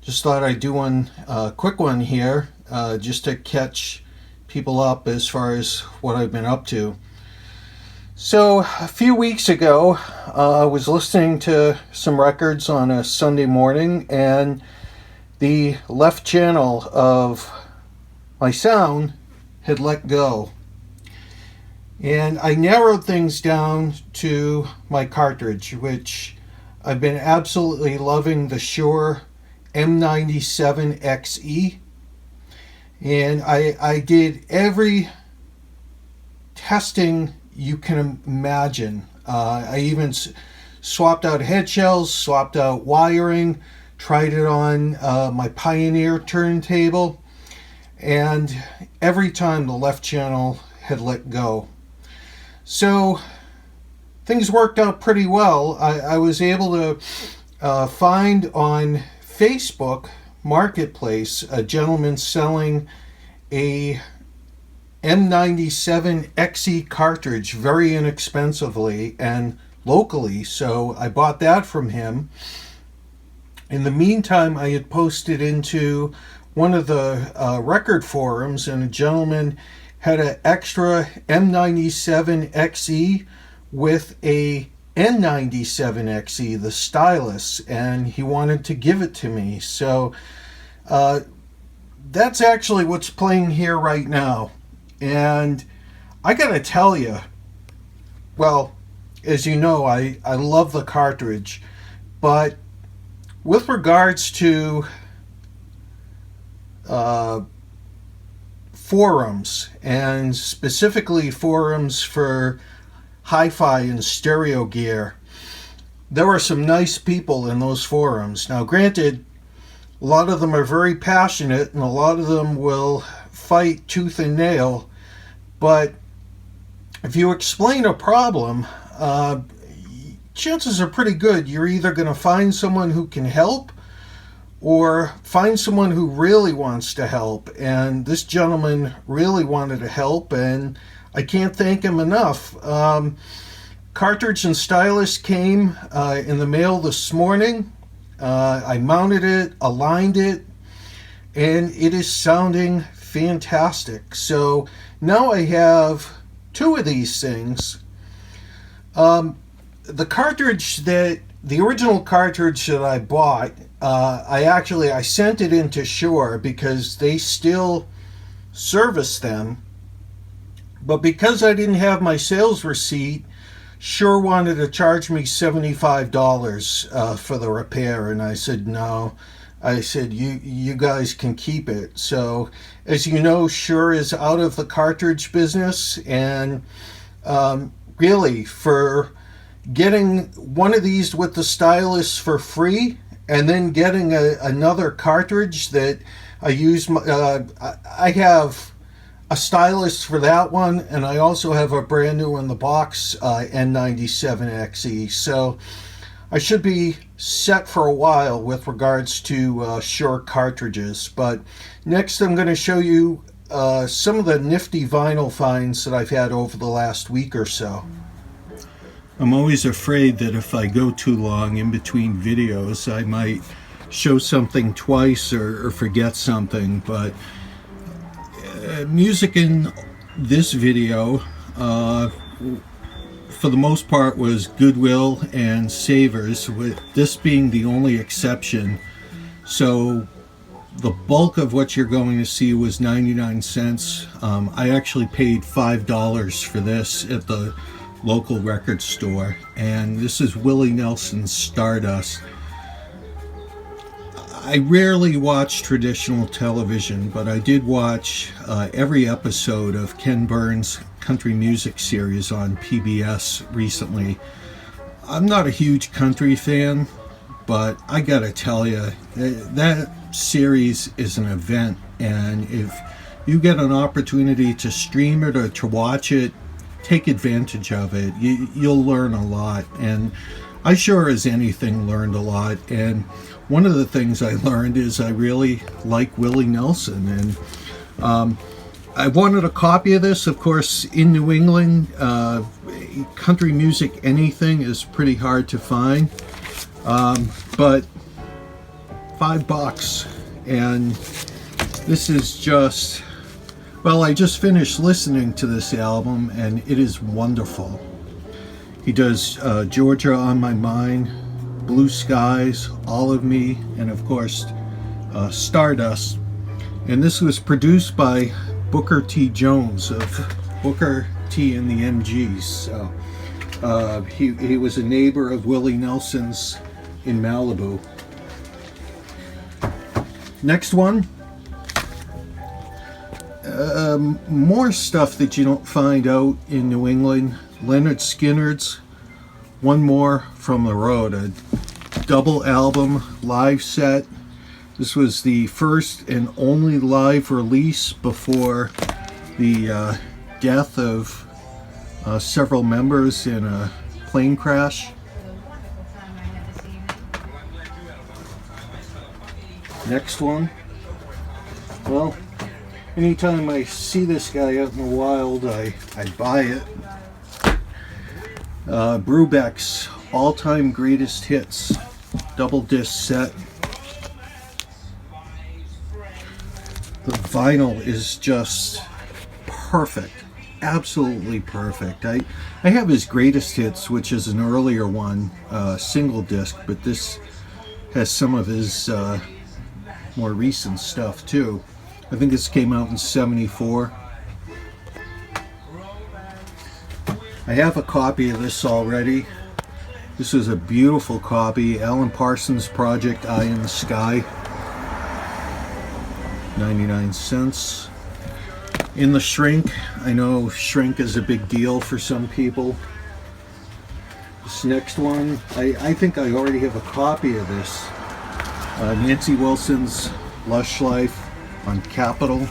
Just thought I'd do a quick one here, just to catch people up as far as what I've been up to. So a few weeks ago, I was listening to some records on a Sunday morning, and the left channel of my sound had let go. And I narrowed things down to my cartridge, which I've been absolutely loving, the Shure M97XE. And I did every testing you can imagine. I even swapped out head shells, swapped out wiring, tried it on my Pioneer turntable, and every time the left channel had let go. So things worked out pretty well. I was able to find on Facebook Marketplace a gentleman selling a M97XE cartridge very inexpensively and locally, so I bought that from him. In the meantime, I had posted into one of the record forums, and a gentleman had an extra M97XE with a N97XE, the stylus, and he wanted to give it to me. So that's actually what's playing here right now. And I gotta tell you, well, as you know, I love the cartridge, but with regards to forums, and specifically forums for hi-fi and stereo gear, there are some nice people in those forums. Now granted, a lot of them are very passionate and a lot of them will fight tooth and nail, but if you explain a problem, chances are pretty good you're either going to find someone who can help or find someone who really wants to help. And this gentleman really wanted to help, and I can't thank him enough. Cartridge and stylus came in the mail this morning. I mounted it, aligned it, and it is sounding fantastic. So now I have two of these things. The cartridge the original cartridge that I bought, I sent it into Shure because they still service them. But because I didn't have my sales receipt, Shure wanted to charge me $75 for the repair, and I said no. I said you guys can keep it. So as you know, Shure is out of the cartridge business, and really, for getting one of these with the stylus for free and then getting another cartridge that I use, I have a stylus for that one, and I also have a brand new in the box N97XE. So I should be set for a while with regards to Shure cartridges. But next I'm going to show you some of the nifty vinyl finds that I've had over the last week or so. I'm always afraid that if I go too long in between videos, I might show something twice or forget something, but music in this video, for the most part, was Goodwill and Savers, with this being the only exception. So the bulk of what you're going to see was 99 cents. I actually paid $5 for this at the local record store, and this is Willie.Nelson's Stardust. I rarely watch traditional television, but I did watch every episode of Ken Burns' country music series on PBS recently. I'm not a huge country fan, but I gotta tell you, that series is an event, and if you get an opportunity to stream it or to watch it, take advantage of it. You'll learn a lot, and I sure as anything learned a lot. And one of the things I learned is I really like Willie Nelson, and I wanted a copy of this. Of course, in New England, country music anything is pretty hard to find, but $5, and this is just, well, I just finished listening to this album and it is wonderful. He does Georgia on My Mind, Blue Skies, All of Me, and of course Stardust. And this was produced by Booker T. Jones of Booker T and the MGs. So he was a neighbor of Willie Nelson's in Malibu. Next one, more stuff that you don't find out in New England. Leonard Skinner's One More from the Road, a double album live set. This was the first and only live release before the death of several members in a plane crash. Next one, well, anytime I see this guy out in the wild, I buy it. Brubeck's All-Time Greatest Hits double disc set. The vinyl is just perfect, absolutely perfect. I have his Greatest Hits, which is an earlier one, single disc, but this has some of his more recent stuff too. I think this came out in '74. I have a copy of this already. This is a beautiful copy. Alan Parsons Project, Eye in the Sky. 99 cents. In the shrink. I know shrink is a big deal for some people. This next one, I think I already have a copy of this. Nancy Wilson's Lush Life on Capitol.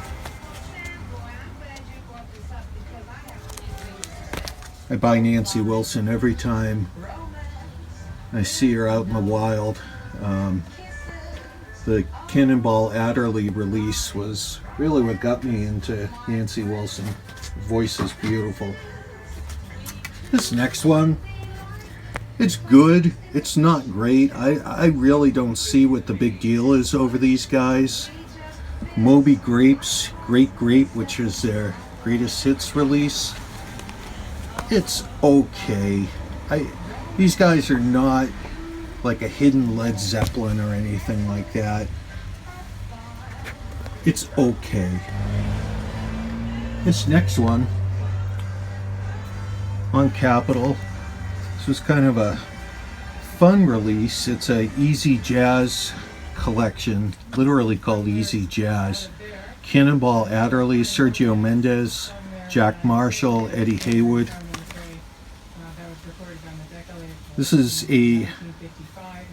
I buy Nancy Wilson every time I see her out in the wild. The Cannonball Adderley release was really what got me into Nancy Wilson. Her voice is beautiful. This next one, it's good. It's not great. I really don't see what the big deal is over these guys. Moby.grape's Great Grape, which is their greatest hits release. It's okay. These guys are not like a hidden Led Zeppelin or anything like that. It's okay. This next one on Capitol, this was kind of a fun release. It's a Easy Jazz collection, literally called Easy Jazz. Cannonball Adderley, Sergio Mendes, Jack Marshall, Eddie Haywood. This is a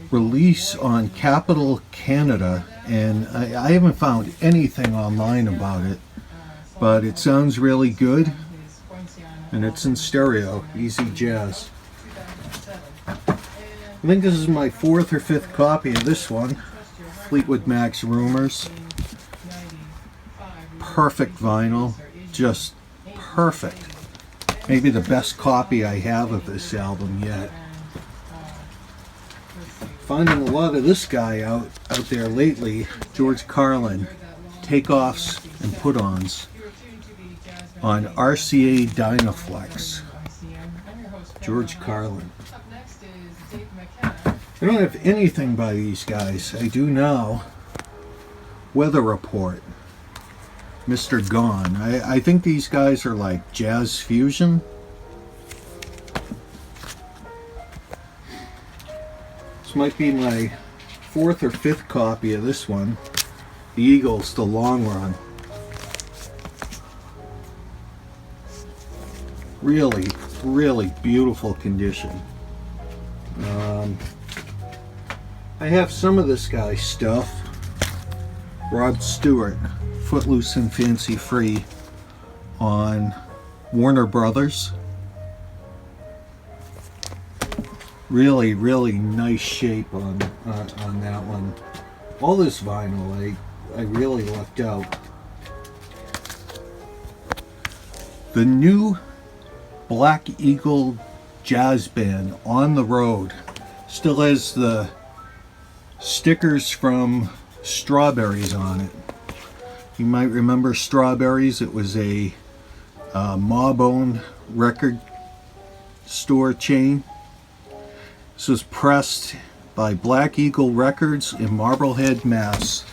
release on Capitol Canada, and I haven't found anything online about it, but it sounds really good, and it's in stereo, Easy Jazz. I think this is my 4th or 5th copy of this one, Fleetwood Mac's Rumors. Perfect vinyl, just perfect. Maybe the best copy I have of this album yet. Finding a lot of this guy out there lately, George Carlin, takeoffs and put-ons on RCA Dynaflex. George Carlin. I don't have anything by these guys. I do now. Weather Report. Mr. Gone. I think these guys are like jazz fusion. This might be my 4th or 5th copy of this one. The Eagles, The Long Run. Really, really beautiful condition. I have some of this guy's stuff. Rod Stewart, Footloose and Fancy Free on Warner Brothers. Really, really nice shape on that one. All this vinyl, I really lucked out. The new Black Eagle Jazz Band, On the Road, still has the stickers from Strawberries on it. You might remember Strawberries. It was a mob-owned record store chain. This was pressed by Black Eagle Records in Marblehead, Mass.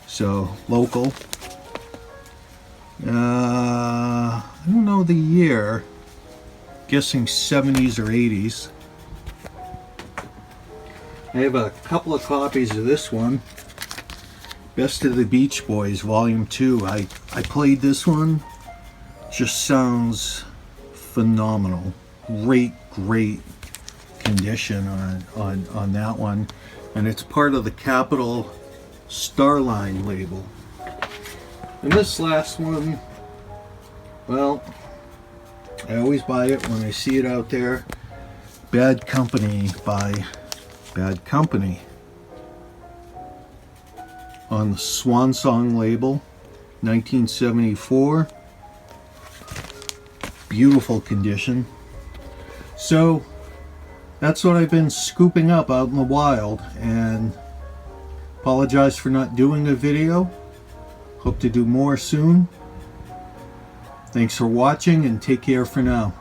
So, local. I don't know the year. Guessing 70s or 80s. I have a couple of copies of this one. Best of the Beach Boys, Volume 2. I played this one. Just sounds phenomenal. Great condition on that one. And it's part of the Capitol Starline label. And this last one, well, I always buy it when I see it out there. Bad Company by Bad Company on the Swan Song label, 1974. Beautiful condition. So that's what I've been scooping up out in the wild, and apologize for not doing a video. Hope to do more soon. Thanks for watching, and take care for now.